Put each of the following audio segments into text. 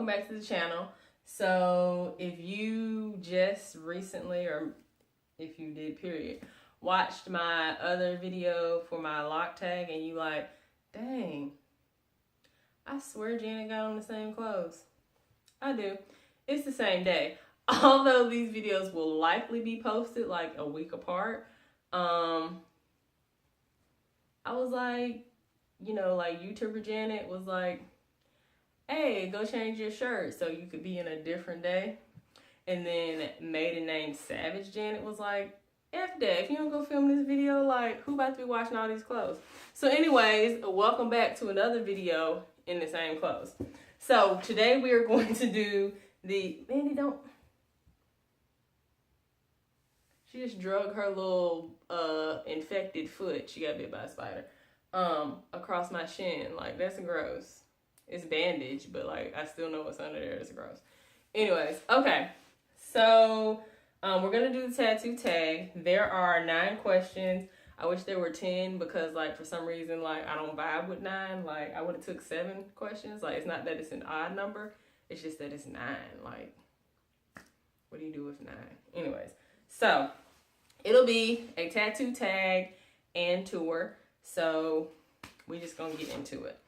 welcome back to the channel. So if you just recently, or if you did period, watched my other video for my lock tag and you like, dang, I swear Janet got on the same clothes. I do. It's the same day. Although these videos will likely be posted like a week apart, I was like, you know, like YouTuber Janet was like, hey, go change your shirt so you could be in a different day. And then maiden name Savage Janet was like, F that, if you don't go film this video, like, who about to be washing all these clothes? So anyways, welcome back to another video in the same clothes. So today we are going to do the, Mandy, don't. She just drug her little infected foot, she got bit by a spider, across my shin. Like, that's gross. It's bandaged, but like, I still know what's under there. It's gross. Anyways, okay. So we're going to do the tattoo tag. There are 9 questions. I wish there were 10 because like for some reason, like I don't vibe with 9. Like I would have took 7 questions. Like it's not that it's an odd number. It's just that it's 9. Like what do you do with 9? Anyways, so it'll be a tattoo tag and tour. So we just going to get into it.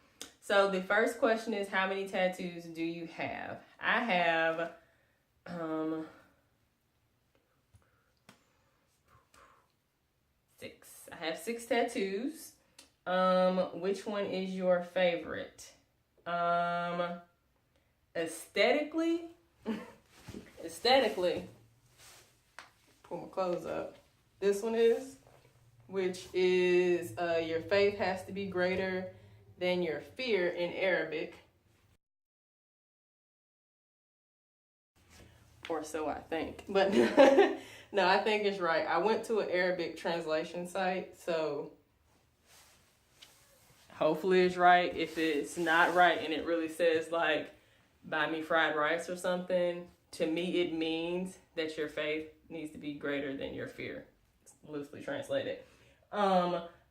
So the first question is, how many tattoos do you have? I have, 6. I have 6 tattoos. Which one is your favorite? Aesthetically, pull my clothes up. This one is, which is, your faith has to be greater than your fear in Arabic. Or so I think. But no, I think it's right. I went to an Arabic translation site, so hopefully it's right. If it's not right and it really says like, buy me fried rice or something, to me it means that your faith needs to be greater than your fear. It's loosely translated.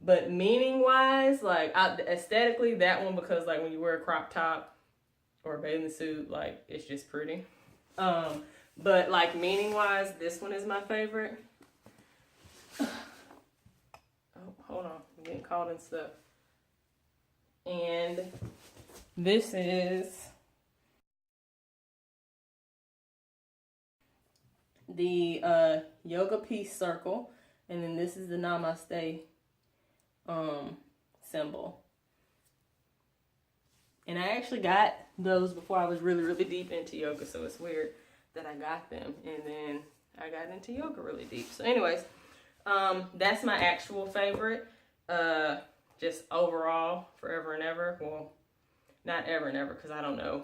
But meaning-wise, like aesthetically, that one, because like when you wear a crop top or a bathing suit, like it's just pretty. But like meaning-wise, this one is my favorite. Oh, hold on, I'm getting caught in stuff. And this is the yoga peace circle, and then this is the namaste symbol. And I actually got those before I was really deep into yoga, so it's weird that I got them and then I got into yoga really deep. So anyways, that's my actual favorite, just overall, forever and ever. Well, not ever and ever because I don't know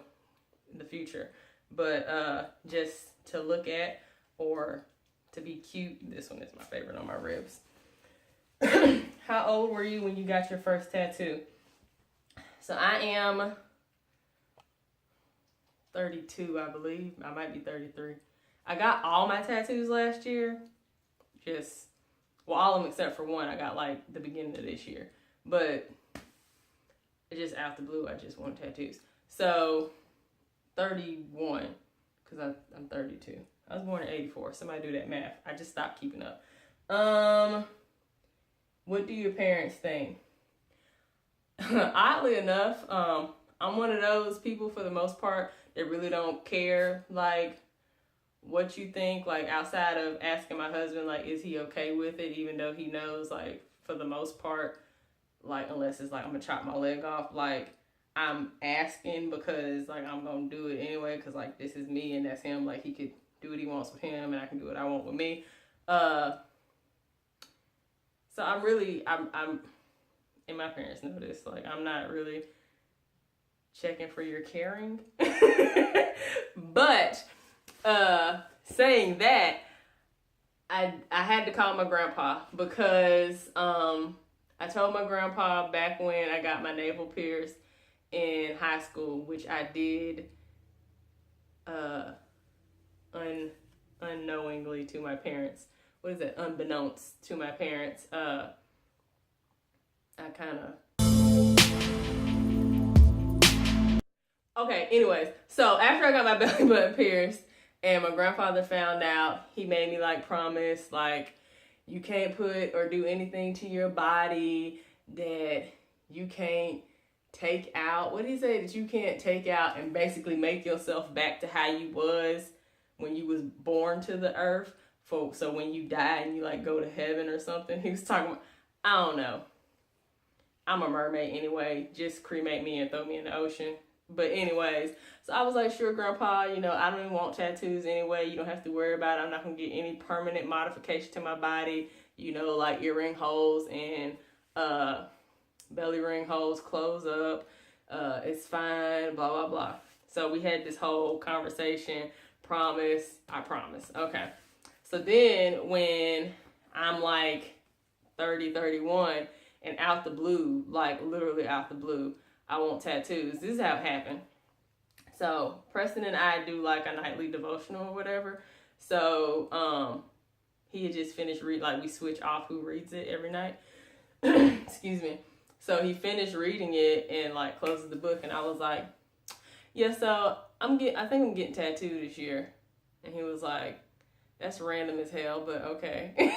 the future, but just to look at or to be cute, this one is my favorite on my ribs. How old were you when you got your first tattoo? So I am 32, I believe. I might be 33. I got all my tattoos last year. All of them except for one. I got like the beginning of this year. But just out the blue, I just want tattoos. So 31, because I'm 32. I was born in 84. Somebody do that math. I just stopped keeping up. What do your parents think? Oddly enough, I'm one of those people for the most part that really don't care like what you think, like outside of asking my husband like is he okay with it, even though he knows like for the most part, like unless it's like I'm gonna chop my leg off, like I'm asking because like I'm gonna do it anyway because like this is me and that's him. Like he could do what he wants with him and I can do what I want with me. So I'm and my parents know this, like I'm not really checking for your caring. But saying that, I had to call my grandpa because I told my grandpa back when I got my navel pierced in high school, which I did unknowingly to my parents. What is it? Unbeknownst to my parents. I kind of Okay, anyways, so after I got my belly button pierced and my grandfather found out, he made me like promise, like, you can't put or do anything to your body that you can't take out. What did he say? That you can't take out and basically make yourself back to how you was when you was born to the earth. So when you die and you like go to heaven or something. He was talking about, I don't know. I'm a mermaid anyway. Just cremate me and throw me in the ocean. But anyways, so I was like, sure, Grandpa, you know, I don't even want tattoos anyway. You don't have to worry about it. I'm not going to get any permanent modification to my body. You know, like earring holes and belly ring holes close up. It's fine, blah, blah, blah. So we had this whole conversation. Promise. I promise. Okay. So then when I'm like 30, 31, and out the blue, like literally out the blue, I want tattoos. This is how it happened. So Preston and I do like a nightly devotional or whatever. So he had just finished like we switch off who reads it every night. Excuse me. So he finished reading it and like closes the book, and I was like, yeah, so I think I'm getting tattooed this year. And he was like, that's random as hell, but okay.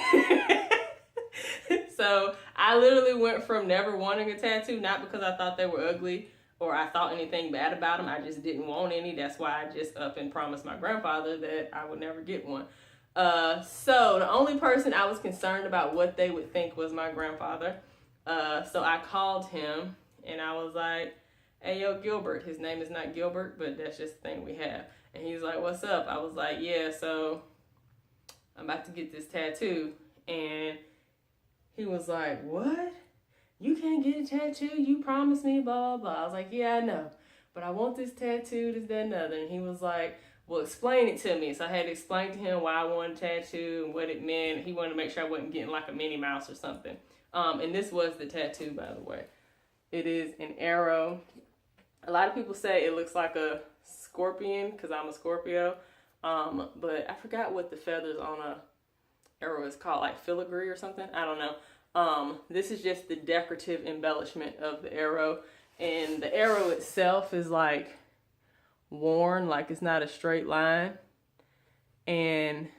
So I literally went from never wanting a tattoo, not because I thought they were ugly or I thought anything bad about them. I just didn't want any. That's why I just up and promised my grandfather that I would never get one. So the only person I was concerned about what they would think was my grandfather. So I called him and I was like, hey, yo, Gilbert. His name is not Gilbert, but that's just the thing we have. And he was like, what's up? I was like, yeah, so I'm about to get this tattoo. And he was like, what? You can't get a tattoo? You promised me, blah, blah, blah. I was like, yeah, I know. But I want this tattoo, this, that, and other. And he was like, well, explain it to me. So I had to explain to him why I wanted a tattoo and what it meant. He wanted to make sure I wasn't getting like a Minnie Mouse or something. And this was the tattoo, by the way. It is an arrow. A lot of people say it looks like a scorpion because I'm a Scorpio. But I forgot what the feathers on a arrow is called, like filigree or something. I don't know. This is just the decorative embellishment of the arrow. And the arrow itself is like worn, like it's not a straight line. And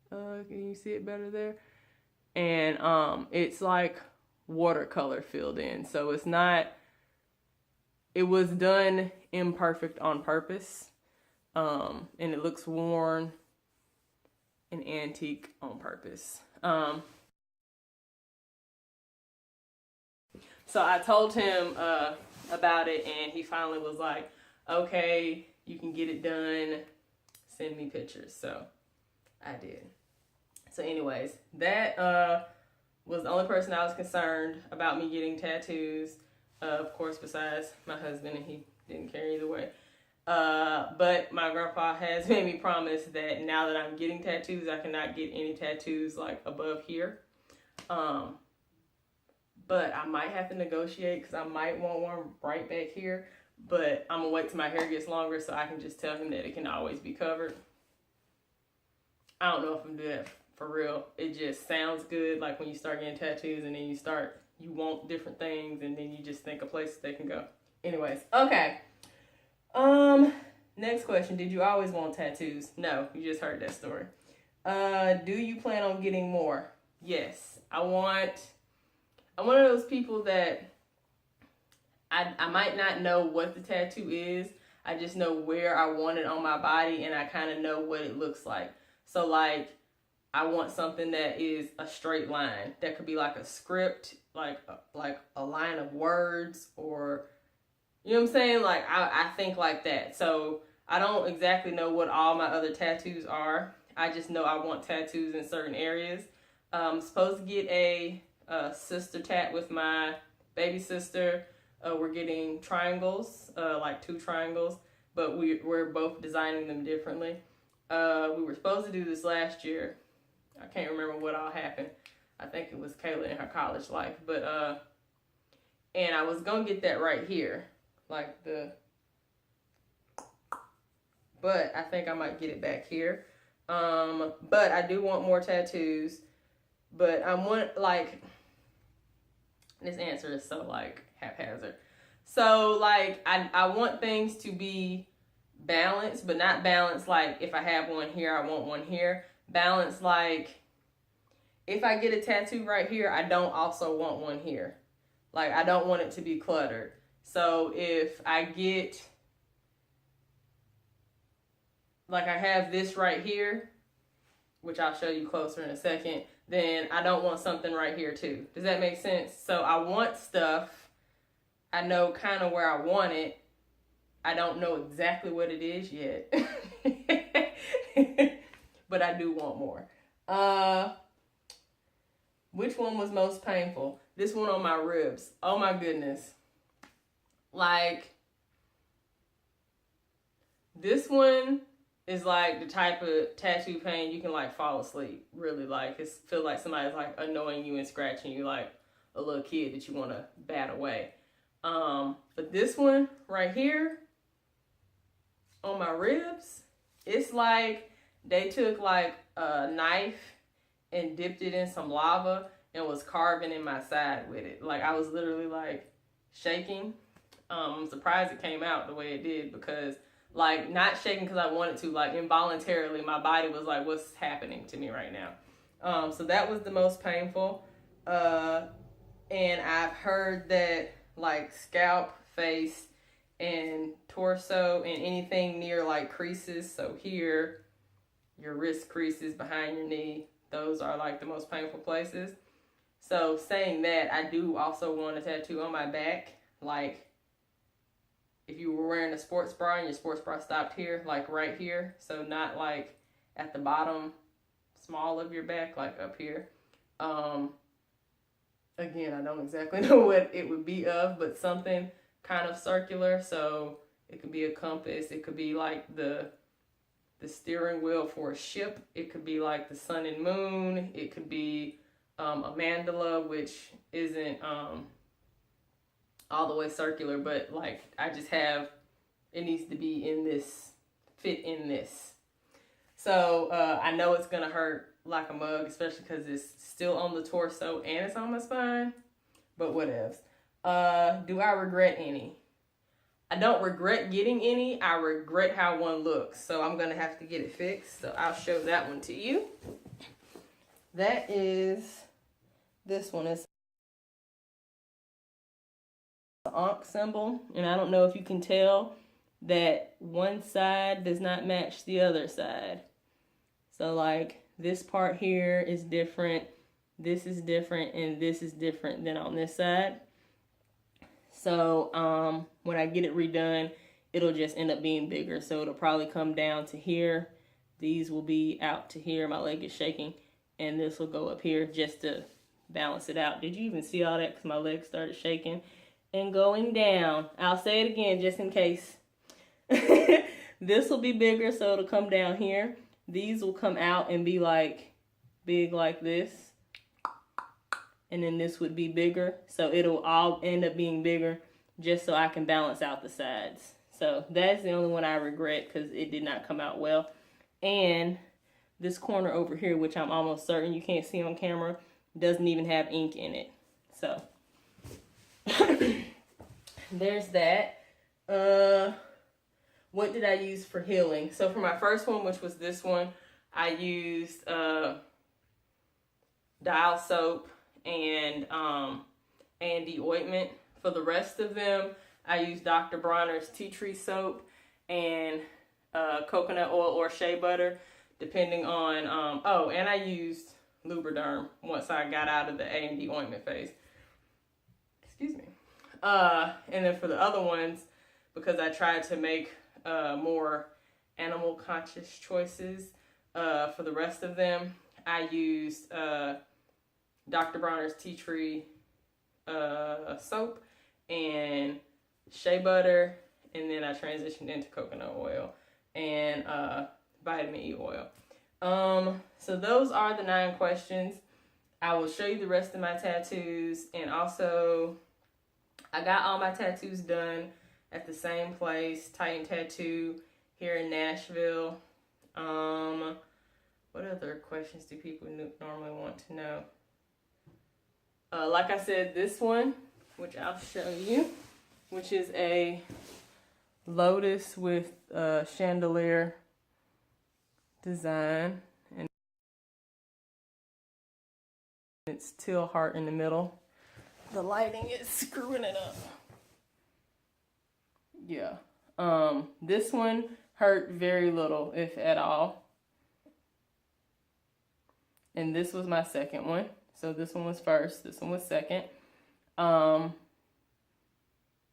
can you see it better there? And it's like watercolor filled in. So it's not, it was done imperfect on purpose. And it looks worn and antique on purpose. So I told him about it, and he finally was like, okay, you can get it done. Send me pictures. So I did. So anyways, that was the only person I was concerned about me getting tattoos. Of course, besides my husband, and he didn't care either way. But my grandpa has made me promise that now that I'm getting tattoos, I cannot get any tattoos like above here. But I might have to negotiate because I might want one right back here. But I'm gonna wait till my hair gets longer so I can just tell him that it can always be covered. I don't know if I'm doing that for real. It just sounds good, like when you start getting tattoos and then you want different things and then you just think of places they can go. Anyways, okay. Next question. Did you always want tattoos? No, you just heard that story. Do you plan on getting more? Yes. I'm one of those people that I might not know what the tattoo is. I just know where I want it on my body and I kind of know what it looks like. So like, I want something that is a straight line. That could be like a script, like a line of words, or, you know what I'm saying? Like, I think like that. So I don't exactly know what all my other tattoos are. I just know I want tattoos in certain areas. I'm supposed to get a sister tat with my baby sister. We're getting triangles, like 2 triangles, but we're both designing them differently. We were supposed to do this last year. I can't remember what all happened. I think it was Kayla in her college life, but and I was gonna get that right here, like but I think I might get it back here. But I do want more tattoos, but I want, like, this answer is so like haphazard, So like I want things to be balanced, but not balanced like if I have one here, I want one here. Balanced like if I get a tattoo right here, I don't also want one here. Like I don't want it to be cluttered. So if I get, like I have this right here, which I'll show you closer in a second, then I don't want something right here too. Does that make sense? So I want stuff, I know kind of where I want it. I don't know exactly what it is yet. But I do want more. Which one was most painful? This one on my ribs. Oh my goodness. Like, this one is like the type of tattoo pain you can like fall asleep. Really, like it feels like somebody's like annoying you and scratching you like a little kid that you want to bat away. But this one right here on my ribs, it's like they took like a knife and dipped it in some lava and was carving in my side with it. Like I was literally like shaking. I'm surprised it came out the way it did, because like not shaking because I wanted to, like involuntarily my body was like, what's happening to me right now? So that was the most painful. And I've heard that like scalp, face, and torso, and anything near like creases, so here, your wrist creases, behind your knee, those are like the most painful places. So saying that, I do also want a tattoo on my back, like if you were wearing a sports bra and your sports bra stopped here, like right here, so not like at the bottom small of your back, like up here. Again, I don't exactly know what it would be of, but something kind of circular. So it could be a compass, it could be like the steering wheel for a ship, it could be like the sun and moon, it could be a mandala, which isn't all the way circular, but like I just have, it needs to be in this, fit in this. So I know it's gonna hurt like a mug, especially because it's still on the torso and it's on my spine, but whatevs. Do I regret any? I don't regret getting any. I regret how one looks, so I'm gonna have to get it fixed. So I'll show that one to you. That is, this one is the Ankh symbol, and I don't know if you can tell that one side does not match the other side. So like this part here is different, this is different, and this is different than on this side. So when I get it redone, it'll just end up being bigger. So it'll probably come down to here. These will be out to here. My leg is shaking. And this will go up here just to balance it out. Did you even see all that? Because my leg started shaking and going down. I'll say it again just in case. This will be bigger, so it'll come down here. These will come out and be like big like this. And then this would be bigger. So it'll all end up being bigger just so I can balance out the sides. So that's the only one I regret because it did not come out well. And this corner over here, which I'm almost certain you can't see on camera, doesn't even have ink in it. So there's that. What did I use for healing? So for my first one, which was this one, I used dial soap and A&D ointment. For the rest of them, I used Dr. Bronner's tea tree soap and coconut oil or shea butter, depending on, oh, and I used Lubriderm once I got out of the A&D ointment phase. Excuse me. And then for the other ones, because I tried to make more animal conscious choices, for the rest of them, I used Dr. Bronner's tea tree soap and shea butter, and then I transitioned into coconut oil and vitamin E oil. So those are the 9 questions. I will show you the rest of my tattoos, and also I got all my tattoos done at the same place, Titan Tattoo here in Nashville. What other questions do people normally want to know? Like I said, this one, which I'll show you. which is a lotus with a chandelier design, and it's teal heart in the middle. The lighting is screwing it up. Yeah. This one hurt very little, if at all. And this was my second one. So this one was first, this one was second.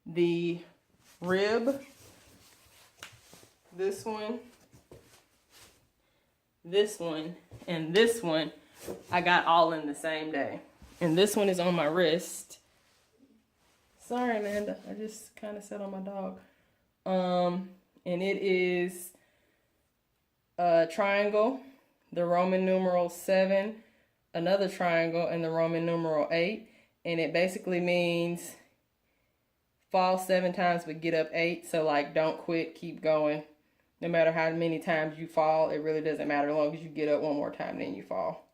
The rib, this one, and this one, I got all in the same day. And this one is on my wrist. Sorry, Amanda, I just kind of sat on my dog. And it is a triangle, the Roman numeral 7, another triangle, and the Roman numeral 8. And it basically means fall 7 times, but get up 8. So, like, don't quit, keep going. No matter how many times you fall, it really doesn't matter as long as you get up one more time, then you fall.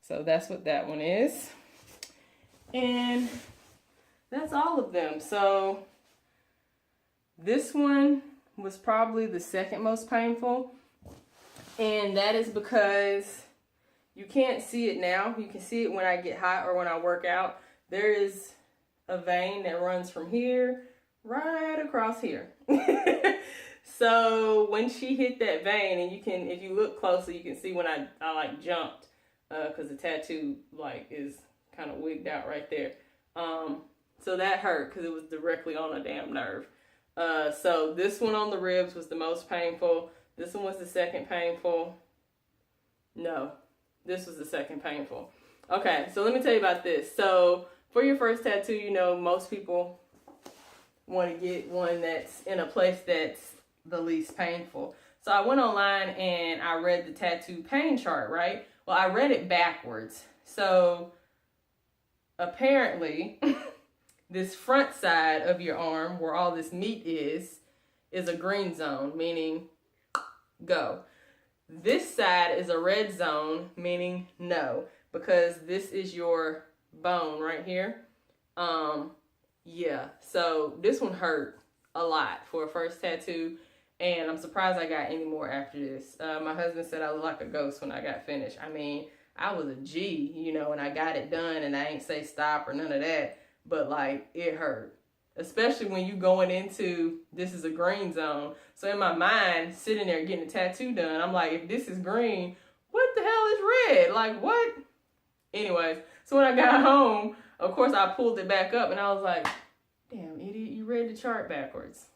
So that's what that one is. And that's all of them. So this one was probably the second most painful. And that is because you can't see it now. You can see it when I get hot or when I work out. There is a vein that runs from here right across here. So when she hit that vein, and you can, if you look closely, you can see when I like jumped, because the tattoo like is kind of wigged out right there. So that hurt because it was directly on a damn nerve. So this one on the ribs was the most painful. This one was the second painful. No, this was the second painful. Okay, so let me tell you about this. So for your first tattoo, you know, most people want to get one that's in a place that's the least painful. So I went online and I read the tattoo pain chart, right? Well, I read it backwards. So apparently this front side of your arm where all this meat is a green zone, meaning go. This side is a red zone, meaning no, because this is your bone right here. Yeah, so this one hurt a lot for a first tattoo, and I'm surprised I got any more after this. My husband said I looked like a ghost when I got finished. I mean, I was a G, you know, and I got it done, and I ain't say stop or none of that, but like, it hurt. Especially when you going into, this is a green zone. So in my mind, sitting there getting a tattoo done, I'm like, if this is green, what the hell is red? Like, what? Anyways, so when I got home, of course, I pulled it back up, and I was like, damn, idiot, you read the chart backwards.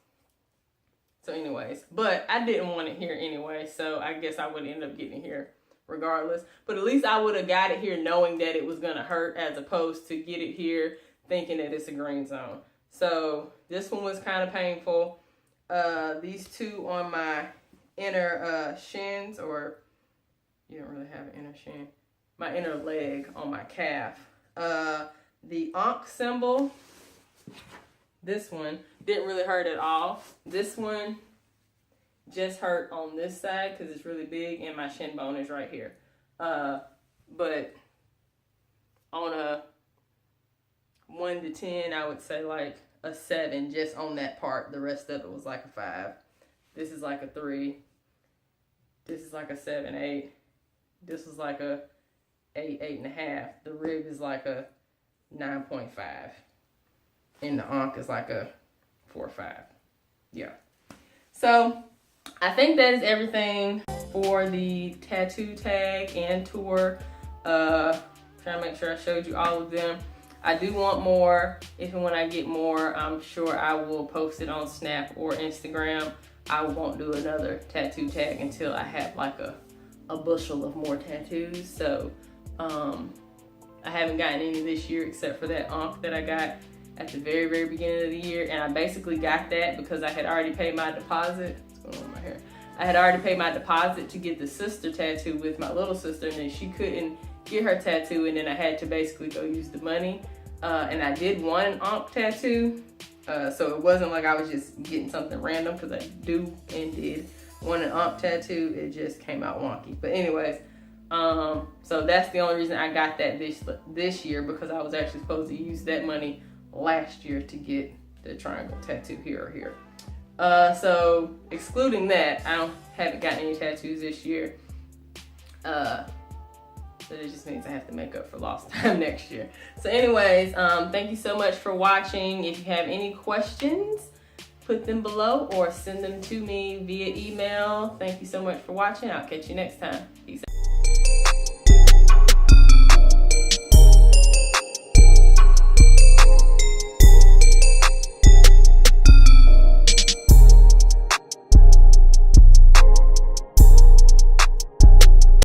So anyways, but I didn't want it here anyway, so I guess I would end up getting it here regardless. But at least I would have got it here knowing that it was going to hurt, as opposed to get it here thinking that it's a green zone. So this one was kind of painful. These two on my inner shins, or you don't really have an inner shin, my inner leg on my calf. The Ankh symbol, this one didn't really hurt at all. This one just hurt on this side because it's really big and my shin bone is right here. But on a 1 to 10, I would say like a 7 just on that part. The rest of it was like a 5. This is like a 3. This is like a 7, 8. This was like a 8, 8.5. The rib is like a 9.5. And the Ankh is like a 4 or 5. Yeah. So I think that is everything for the tattoo tag and tour. Trying to make sure I showed you all of them. I do want more. If and when I get more, I'm sure I will post it on Snap or Instagram. I won't do another tattoo tag until I have like a bushel of more tattoos. So I haven't gotten any this year except for that Ankh that I got at the very, very beginning of the year. And I basically got that because I had already paid my deposit. What's going on with my hair? I had already paid my deposit to get the sister tattoo with my little sister, and then she couldn't get her tattoo, and then I had to basically go use the money. And I did one Ankh tattoo, so it wasn't like I was just getting something random, because I do and did want an Ankh tattoo. It just came out wonky. But anyways, So that's the only reason I got that this year, because I was actually supposed to use that money last year to get the triangle tattoo here or here. So excluding that, I haven't gotten any tattoos this year. So it just means I have to make up for lost time next year. So anyways, thank you so much for watching. If you have any questions, put them below or send them to me via email. Thank you so much for watching. I'll catch you next time. Peace out.